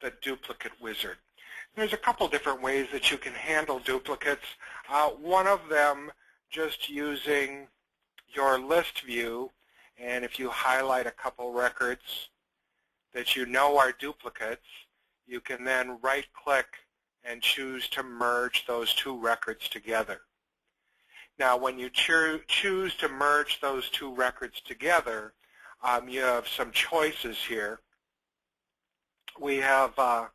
the duplicate wizard. There's a couple different ways that you can handle duplicates. One of them, just using your list view, and if you highlight a couple records that you know are duplicates, you can then right-click and choose to merge those two records together. Now, when you choose to merge those two records together, you have some choices here. We have the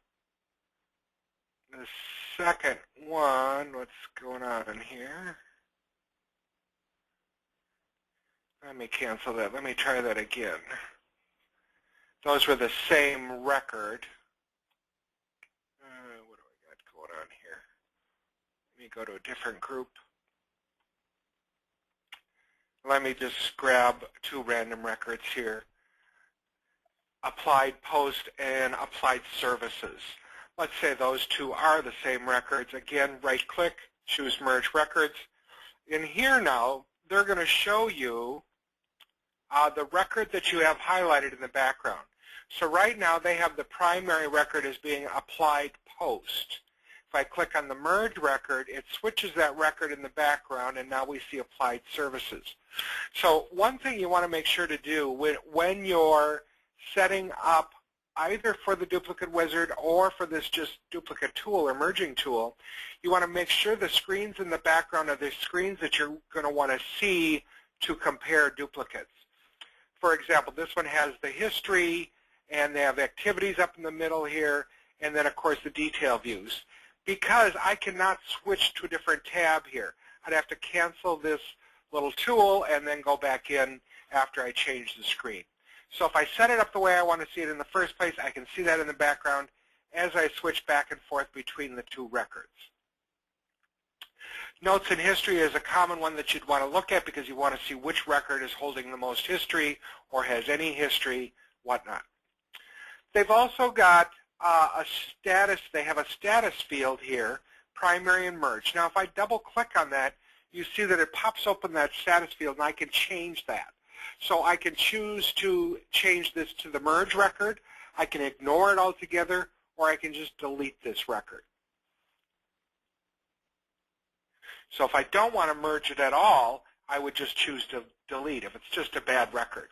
second one. What's going on in here? Let me cancel that. Let me try that again. Those were the same record. What do I got going on here? Let me go to a different group. Let me just grab two random records here. Applied post and applied services. Let's say those two are the same records. Again, right-click, choose Merge Records. In here now, they're going to show you the record that you have highlighted in the background. So right now, they have the primary record as being applied post. If I click on the merge record, it switches that record in the background, and now we see applied services. So one thing you want to make sure to do when you're setting up either for the duplicate wizard or for this just duplicate tool or merging tool, you want to make sure the screens in the background are the screens that you're going to want to see to compare duplicates. For example, this one has the history, and they have activities up in the middle here, and then, of course, the detail views. Because I cannot switch to a different tab here, I'd have to cancel this little tool and then go back in after I change the screen. So if I set it up the way I want to see it in the first place, I can see that in the background as I switch back and forth between the two records. Notes in history is a common one that you'd want to look at because you want to see which record is holding the most history or has any history, whatnot. They've also got a status. They have a status field here, primary and merge. Now, if I double-click on that, you see that it pops open that status field, and I can change that. So I can choose to change this to the merge record. I can ignore it altogether, or I can just delete this record. So if I don't want to merge it at all, I would just choose to delete if it's just a bad record.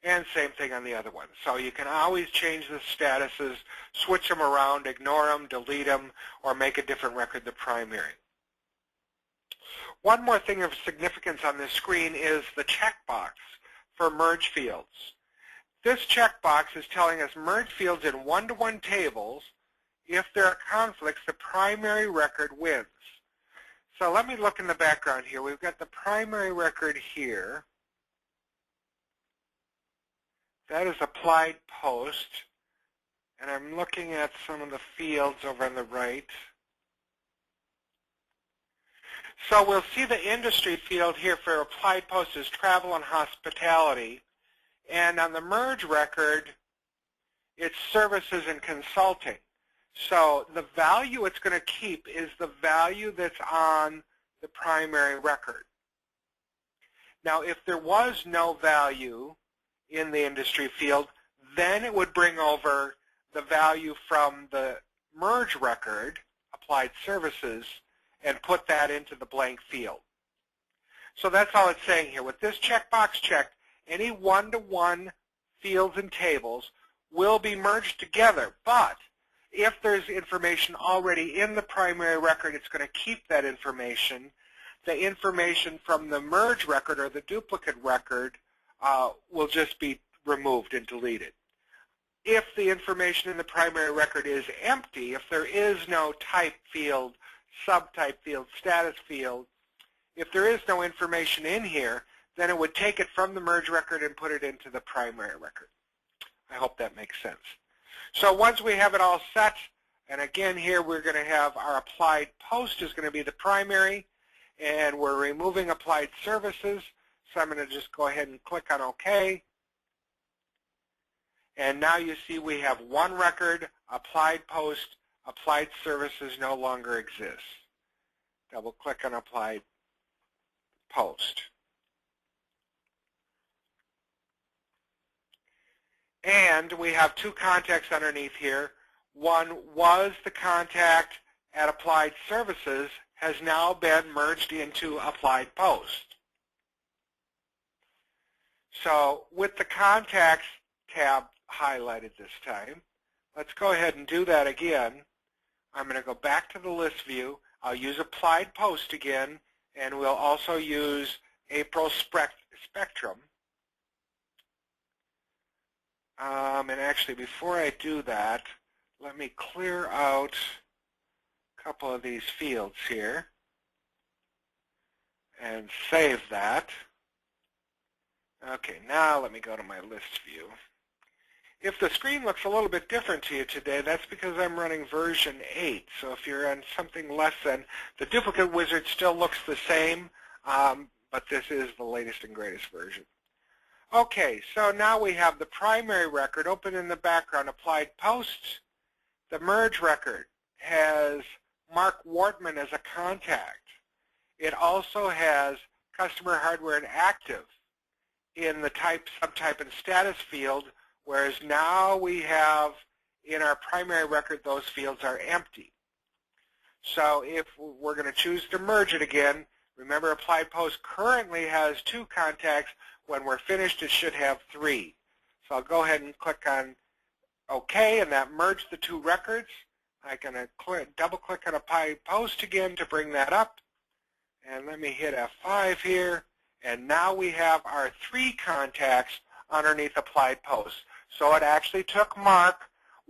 And same thing on the other one. So you can always change the statuses, switch them around, ignore them, delete them, or make a different record the primary. One more thing of significance on this screen is the checkbox for merge fields. This checkbox is telling us merge fields in one-to-one tables. If there are conflicts, the primary record wins. So let me look in the background here. We've got the primary record here. That is applied post, and I'm looking at some of the fields over on the right. So we'll see the industry field here for applied post is travel and hospitality, and on the merge record, it's services and consulting. So the value it's going to keep is the value that's on the primary record. Now, if there was no value in the industry field, then it would bring over the value from the merge record, applied services, and put that into the blank field. So that's all it's saying here. With this checkbox checked, any one-to-one fields and tables will be merged together, but if there's information already in the primary record, it's going to keep that information. The information from the merge record or the duplicate record will just be removed and deleted. If the information in the primary record is empty, if there is no type field, subtype field, status field, if there is no information in here, then it would take it from the merge record and put it into the primary record. I hope that makes sense. So once we have it all set, and again here we're going to have our applied post is going to be the primary, and we're removing applied services. So I'm going to just go ahead and click on OK. And now you see we have one record, applied post, applied services no longer exists. Double click on applied post. And we have two contacts underneath here. One was the contact at Applied Services, has now been merged into Applied Post. So with the Contacts tab highlighted this time, let's go ahead and do that again. I'm going to go back to the list view. I'll use Applied Post again, and we'll also use April Spectrum. And actually, before I do that, let me clear out a couple of these fields here and save that. Okay, now let me go to my list view. If the screen looks a little bit different to you today, that's because I'm running version 8. So if you're on something less than, the duplicate wizard still looks the same, but this is the latest and greatest version. Okay, so now we have the primary record open in the background, Applied Post. The merge record has Mark Wortman as a contact. It also has customer hardware and active in the type, subtype, and status field, whereas now we have in our primary record those fields are empty. So if we're going to choose to merge it again, remember Applied Post currently has 2 contacts. When we're finished, it should have 3. So I'll go ahead and click on OK, and that merged the 2 records. I'm going to double-click on Applied Post again to bring that up. And let me hit F5 here. And now we have our 3 contacts underneath Applied Post. So it actually took Mark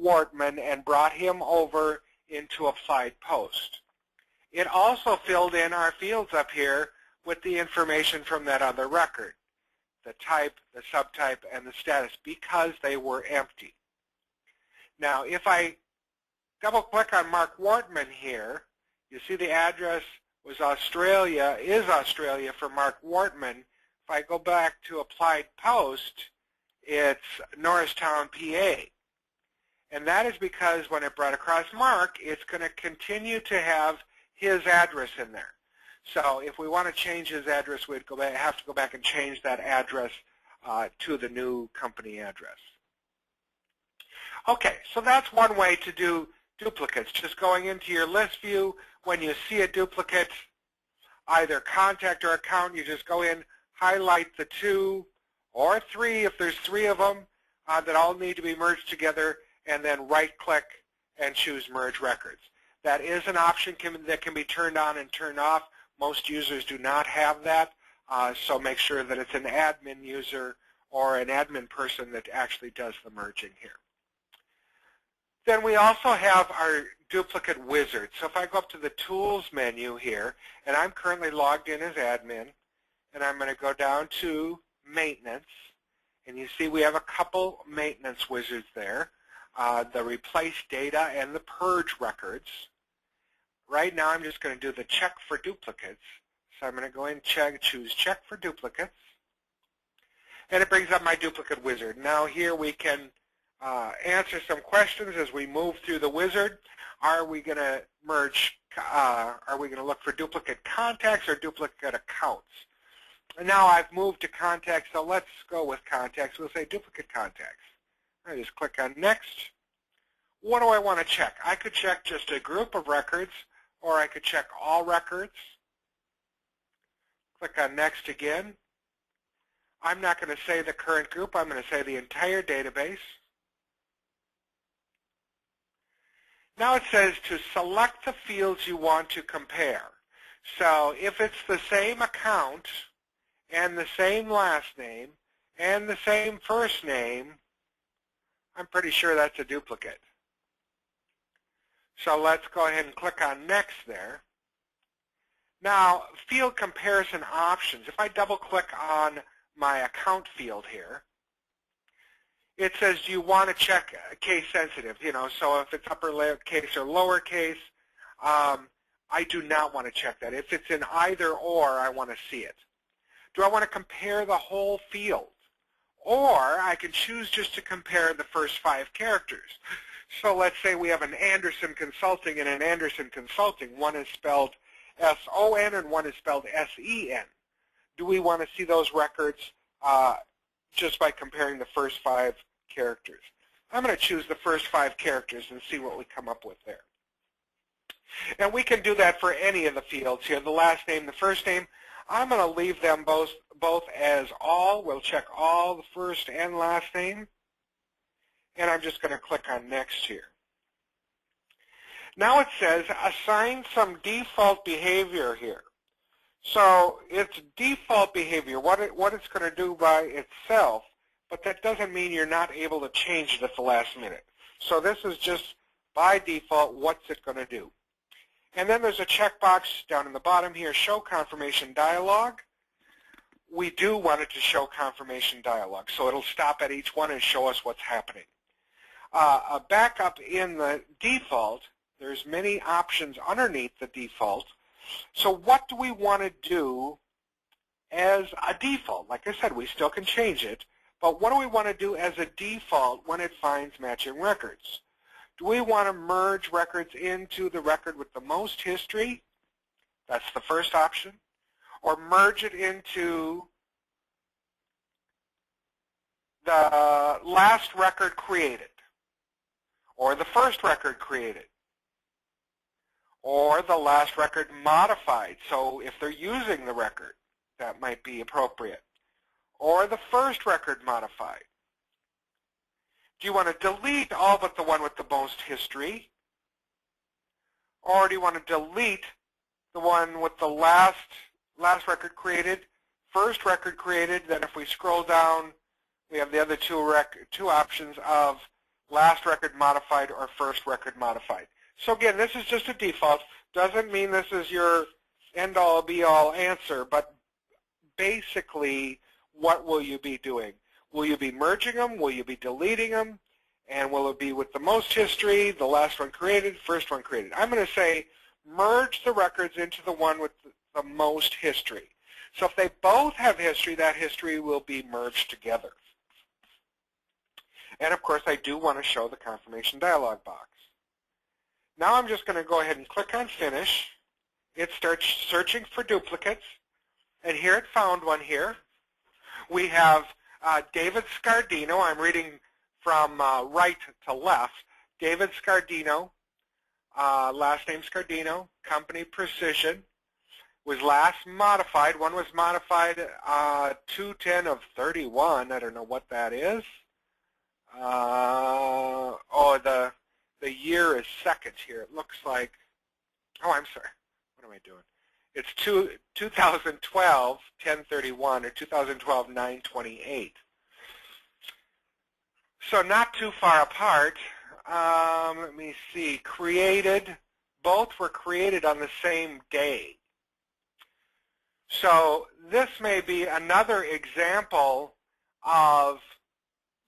Wortman and brought him over into Applied Post. It also filled in our fields up here with the information from that other record, the type, the subtype, and the status, because they were empty. Now, if I double-click on Mark Wortman here, you see the address was Australia, is Australia for Mark Wortman. If I go back to Applied Post, it's Norristown, PA. And that is because when it brought across Mark, it's going to continue to have his address in there. So if we want to change his address, we'd have to go back and change that address to the new company address. Okay, so that's one way to do duplicates. Just going into your list view, when you see a duplicate, either contact or account, you just go in, highlight the 2 or 3, if there's 3 of them that all need to be merged together, and then right-click and choose Merge Records. That is an option that can be turned on and turned off. Most users do not have that, so make sure that it's an admin user or an admin person that actually does the merging here. Then we also have our duplicate wizard. So if I go up to the Tools menu here, and I'm currently logged in as admin, and I'm going to go down to Maintenance, and you see we have a couple maintenance wizards there, the Replace Data and the Purge Records. Right now I'm just going to do the Check for Duplicates. So I'm going to go in and choose Check for Duplicates, and it brings up my duplicate wizard. Now here we can answer some questions as we move through the wizard. Are we going to merge, are we going to look for duplicate contacts or duplicate accounts? And now I've moved to contacts, so let's go with contacts. We'll say duplicate contacts. I just click on Next. What do I want to check? I could check just a group of records, or I could check all records. Click on Next again. I'm not going to say the current group. I'm going to say the entire database. Now it says to select the fields you want to compare. So if it's the same account and the same last name and the same first name, I'm pretty sure that's a duplicate. So let's go ahead and click on Next there. Now, field comparison options. If I double-click on my account field here, it says, do you want to check case sensitive? So if it's uppercase or lowercase, I do not want to check that. If it's in either or, I want to see it. Do I want to compare the whole field? Or I can choose just to compare the first 5 characters. So let's say we have an Anderson Consulting and an Anderson Consulting. One is spelled S-O-N and one is spelled S-E-N. Do we want to see those records just by comparing the first 5 characters. I'm going to choose the first 5 characters and see what we come up with there. And we can do that for any of the fields here, the last name, the first name. I'm going to leave them both as all. We'll check all, the first and last name. And I'm just going to click on Next here. Now it says assign some default behavior here. So it's default behavior, what it's going to do by itself, but that doesn't mean you're not able to change it at the last minute. So this is just by default, what's it going to do? And then there's a checkbox down in the bottom here, Show Confirmation Dialog. We do want it to show confirmation dialog, so it'll stop at each one and show us what's happening. Back up in the default, there's many options underneath the default. So what do we want to do as a default? Like I said, we still can change it, but what do we want to do as a default when it finds matching records? Do we want to merge records into the record with the most history? That's the first option. Or merge it into the last record created, or the first record created, or the last record modified. So if they're using the record, that might be appropriate. Or the first record modified. Do you want to delete all but the one with the most history? Or do you want to delete the one with the last record created, first record created? Then if we scroll down, we have the other two options of last record modified or first record modified. So again, this is just a default. Doesn't mean this is your end-all, be-all answer, but basically, what will you be doing? Will you be merging them? Will you be deleting them? And will it be with the most history, the last one created, first one created? I'm going to say merge the records into the one with the most history. So if they both have history, that history will be merged together. And of course, I do want to show the confirmation dialog box. Now I'm just going to go ahead and click on Finish. It starts searching for duplicates. And here it found one here. We have David Scardino. I'm reading from right to left. David Scardino, last name Scardino, company Precision, was last modified. One was modified 2/10 of 31. I don't know what that is. The year is seconds here. It looks like, oh, I'm sorry. What am I doing? It's 2012, 10/31, or 2012, 9/28. So not too far apart. Let me see. Created, both were created on the same day. So this may be another example of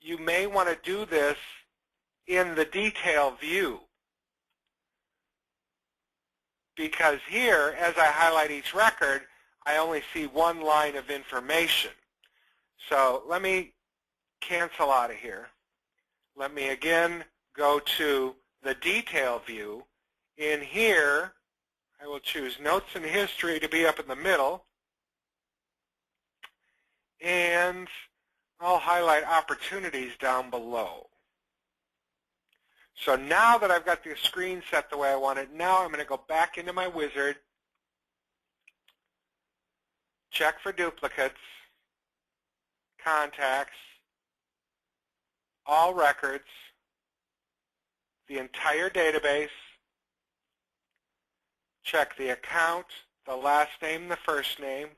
you may want to do this in the detail view. Because here, as I highlight each record, I only see one line of information. So let me cancel out of here. Let me again go to the detail view. In here, I will choose Notes and History to be up in the middle. And I'll highlight Opportunities down below. So now that I've got the screen set the way I want it, now I'm going to go back into my wizard, check for duplicates, contacts, all records, the entire database, check the account, the last name, the first name,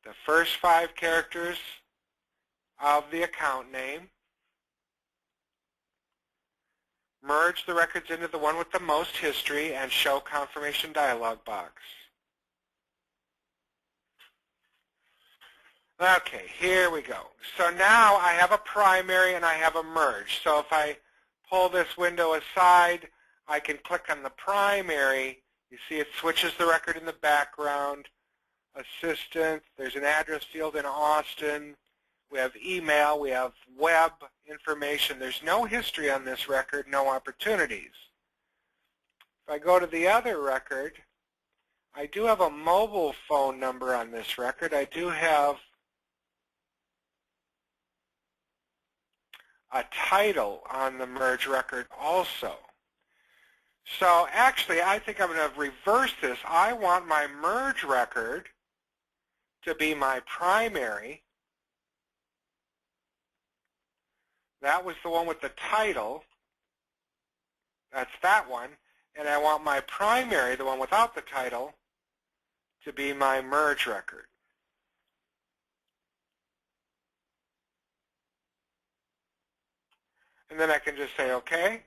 the first 5 characters of the account name, merge the records into the one with the most history, and show confirmation dialog box. Okay, here we go. So now I have a primary and I have a merge. So if I pull this window aside, I can click on the primary. You see it switches the record in the background. Assistant, there's an address field in Austin. We have email, we have web information. There's no history on this record, no opportunities. If I go to the other record, I do have a mobile phone number on this record. I do have a title on the merge record also. So actually, I think I'm going to reverse this. I want my merge record to be my primary. That was the one with the title. That's that one. And I want my primary, the one without the title, to be my merge record. And then I can just say OK.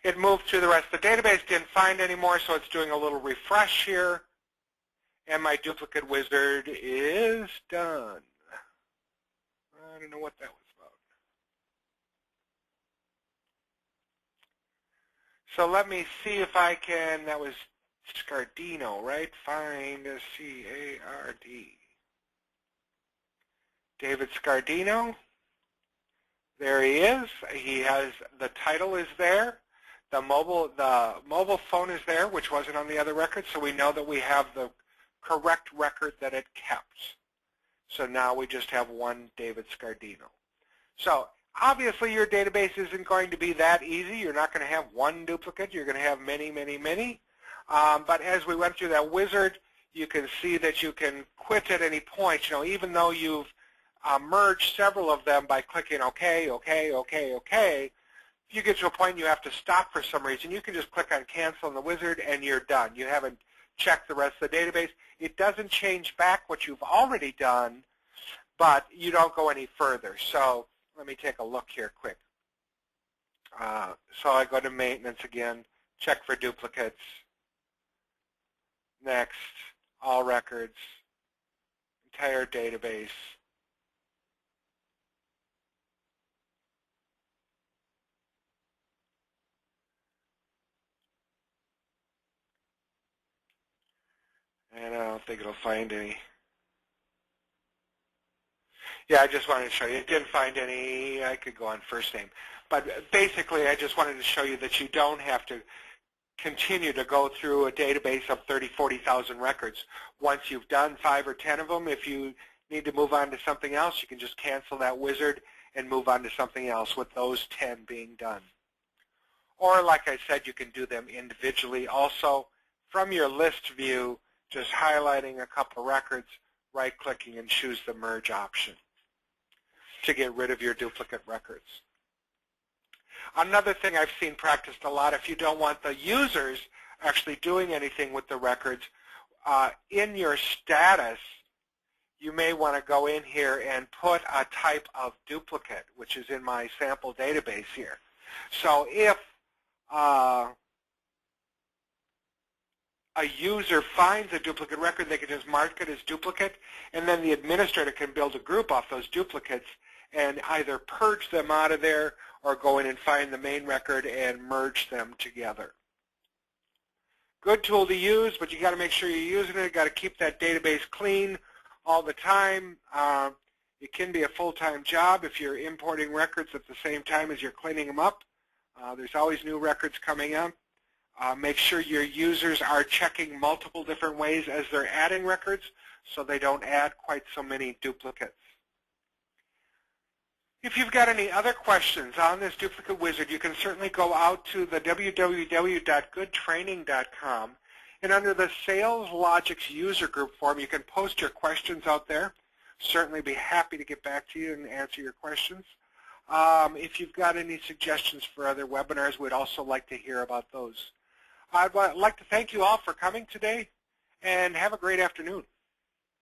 It moved through the rest of the database, didn't find any more, so it's doing a little refresh here. And my duplicate wizard is done. I don't know what that was about. So let me see if I can, that was Scardino, right? Find C-A-R-D. David Scardino. There he is. He has, the title is there. The mobile phone is there, which wasn't on the other record, so we know that we have the correct record that it kept. So now we just have one David Scardino. So obviously your database isn't going to be that easy. You're not going to have one duplicate. You're going to have many, many, many. But as we went through that wizard, you can see that you can quit at any point. You know, even though you've merged several of them by clicking OK, OK, OK, OK, if you get to a point you have to stop for some reason, you can just click on cancel in the wizard and you're done. You haven't checked the rest of the database. It doesn't change back what you've already done, but you don't go any further. So let me take a look here quick. So I go to maintenance again, check for duplicates, next, all records, entire database. And I don't think it'll find any. Yeah, I just wanted to show you. It didn't find any. I could go on first name. But basically, I just wanted to show you that you don't have to continue to go through a database of 30,000, 40,000 records. Once you've done 5 or 10 of them, if you need to move on to something else, you can just cancel that wizard and move on to something else with those 10 being done. Or like I said, you can do them individually also. From your list view, just highlighting a couple records, right-clicking, and choose the merge option to get rid of your duplicate records. Another thing I've seen practiced a lot, if you don't want the users actually doing anything with the records, in your status, you may want to go in here and put a type of duplicate, which is in my sample database here. So if a user finds a duplicate record, they can just mark it as duplicate, and then the administrator can build a group off those duplicates and either purge them out of there or go in and find the main record and merge them together. Good tool to use, but you got to make sure you're using it. You got to keep that database clean all the time. It can be a full-time job if you're importing records at the same time as you're cleaning them up. There's always new records coming up. Make sure your users are checking multiple different ways as they're adding records so they don't add quite so many duplicates. If you've got any other questions on this duplicate wizard, you can certainly go out to the www.goodtraining.com, and under the SalesLogix user group forum, you can post your questions out there. Certainly be happy to get back to you and answer your questions. If you've got any suggestions for other webinars, we'd also like to hear about those. I'd like to thank you all for coming today, and have a great afternoon.